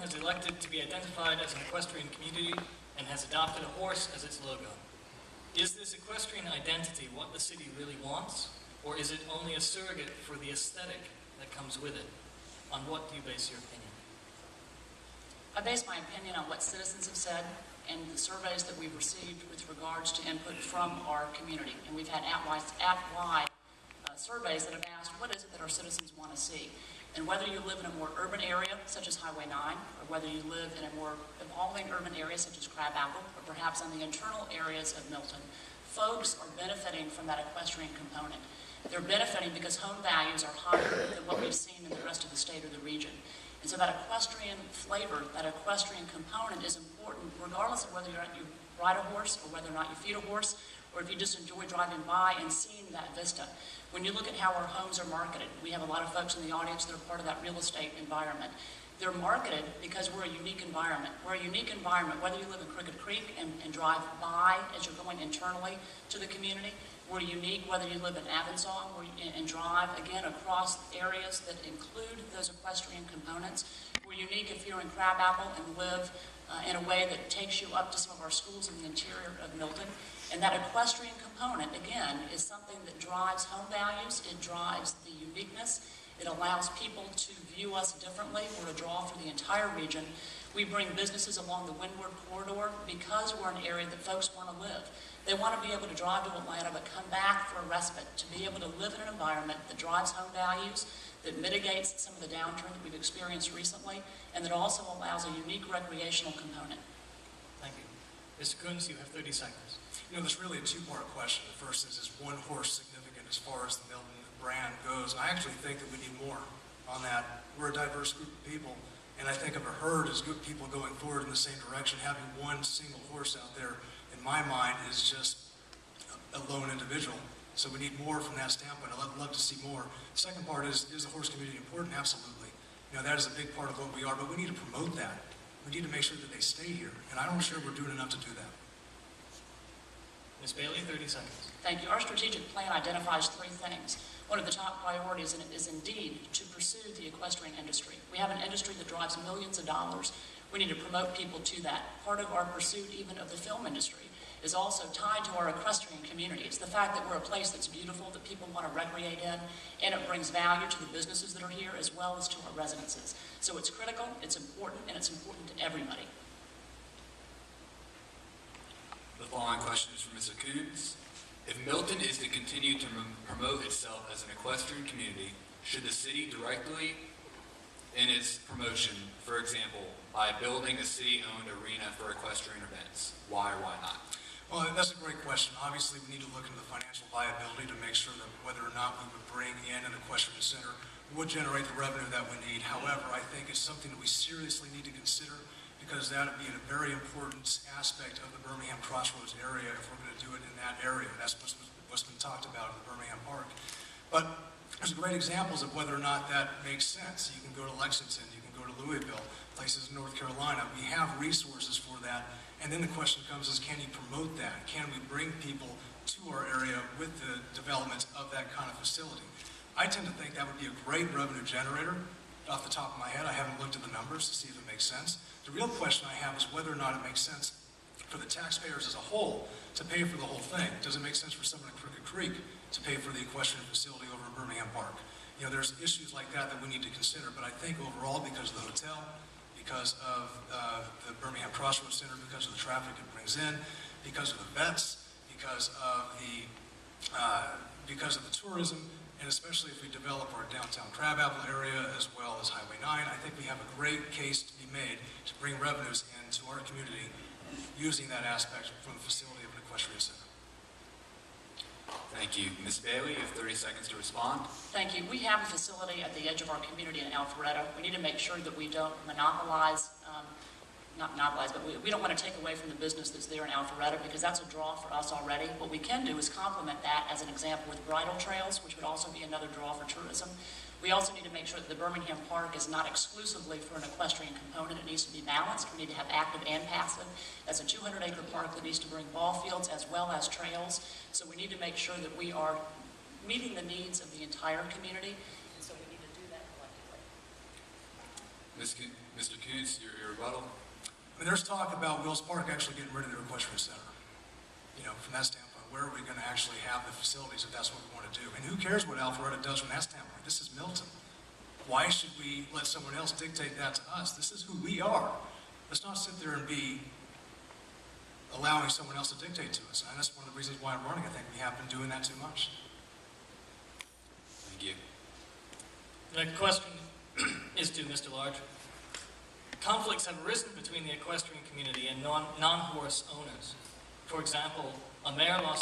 has elected to be identified as an equestrian community and has adopted a horse as its logo. Is this equestrian identity what the city really wants, or is it only a surrogate for the aesthetic that comes with it? On what do you base your opinion? I base my opinion on what citizens have said and the surveys that we've received with regards to input from our community. And we've had at-wide surveys that have asked, what is it that our citizens want to see? And whether you live in a more urban area, such as Highway 9, or whether you live in a more evolving urban area, such as Crabapple, or perhaps on the internal areas of Milton, folks are benefiting from that equestrian component. They're benefiting because home values are higher than what we've seen in the rest of the state or the region. And so that equestrian flavor, that equestrian component is important regardless of whether you ride a horse or whether or not you feed a horse, or if you just enjoy driving by and seeing that vista. When you look at how our homes are marketed, we have a lot of folks in the audience that are part of that real estate environment. They're marketed because we're a unique environment. We're a unique environment, whether you live in Crooked Creek and drive by as you're going internally to the community. We're unique whether you live in Avonsong and drive, again, across areas that include those equestrian components. We're unique if you're in Crabapple and live in a way that takes you up to some of our schools in the interior of Milton. And that equestrian component, again, is something that drives home values. It drives the uniqueness. It allows people to view us differently. We're a draw for the entire region. We bring businesses along the Windward Corridor because we're an area that folks want to live. They want to be able to drive to Atlanta but come back for a respite, to be able to live in an environment that drives home values, that mitigates some of the downturn that we've experienced recently, and that also allows a unique recreational component. Thank you. Mr. Coons, you have 30 seconds. You know, there's really a two-part question. The first is one horse significant as far as the Milton brand goes? I actually think that we need more on that. We're a diverse group of people, and I think of a herd as good people going forward in the same direction. Having one single horse out there, in my mind, is just a lone individual. So we need more from that standpoint. I'd love to see more. The second part is the horse community important? Absolutely. You know, that is a big part of what we are, but we need to promote that. We need to make sure that they stay here, and I'm not sure we're doing enough to do that. Ms. Bailey, 30 seconds. Thank you. Our strategic plan identifies three things. One of the top priorities is indeed to pursue the equestrian industry. We have an industry that drives millions of dollars. We need to promote people to that. Part of our pursuit even of the film industry is also tied to our equestrian community. It's the fact that we're a place that's beautiful, that people want to recreate in, and it brings value to the businesses that are here as well as to our residences. So it's critical, it's important, and it's important to everybody. The following question is from Mr. Coons. If Milton is to continue to promote itself as an equestrian community, should the city directly in its promotion, for example, by building a city-owned arena for equestrian events? Why or why not? Well, that's a great question. Obviously, we need to look into the financial viability to make sure that whether or not we would bring in an equestrian center would generate the revenue that we need. However, I think it's something that we seriously need to consider, because that would be a very important aspect of the Birmingham Crossroads area if we're going to do it in that area. That's what's been talked about in the Birmingham Park. But there's great examples of whether or not that makes sense. You can go to Lexington, you can go to Louisville, places in North Carolina. We have resources for that. And then the question comes is, can you promote that? Can we bring people to our area with the development of that kind of facility? I tend to think that would be a great revenue generator. Off the top of my head, I haven't looked at the numbers to see if it makes sense. The real question I have is whether or not it makes sense for the taxpayers as a whole to pay for the whole thing. Does it make sense for someone in Crooked Creek to pay for the equestrian facility over in Birmingham Park? You know, there's issues like that that we need to consider, but I think overall, because of the hotel, because of the Birmingham Crossroads Center, because of the traffic it brings in, because of the vets, because of the tourism, and especially if we develop our downtown Crabapple area as well as Highway 9, I think we have a great case to be made to bring revenues into our community using that aspect from the facility of an equestrian center. Thank you. Ms. Bailey, you have 30 seconds to respond. Thank you. We have a facility at the edge of our community in Alpharetta. We need to make sure that we don't monopolize, not monopolize, but we don't want to take away from the business that's there in Alpharetta, because that's a draw for us already. What we can do is complement that, as an example, with bridle trails, which would also be another draw for tourism. We also need to make sure that the Birmingham Park is not exclusively for an equestrian component. It needs to be balanced. We need to have active and passive. That's a 200-acre park that needs to bring ball fields as well as trails. So we need to make sure that we are meeting the needs of the entire community. And so we need to do that collectively. Mr. Koontz, your rebuttal? I mean, there's talk about Wills Park actually getting rid of their equestrian center. You know, from that standpoint, where are we going to actually have the facilities if that's what we want to do? And who cares what Alpharetta does from that standpoint? This is Milton. Why should we let someone else dictate that to us? This is who we are. Let's not sit there and be allowing someone else to dictate to us. And that's one of the reasons why I'm running. I think we have been doing that too much. Thank you. The next question is to Mr. Large. Conflicts have arisen between the equestrian community and non-horse owners. For example, a mayor lost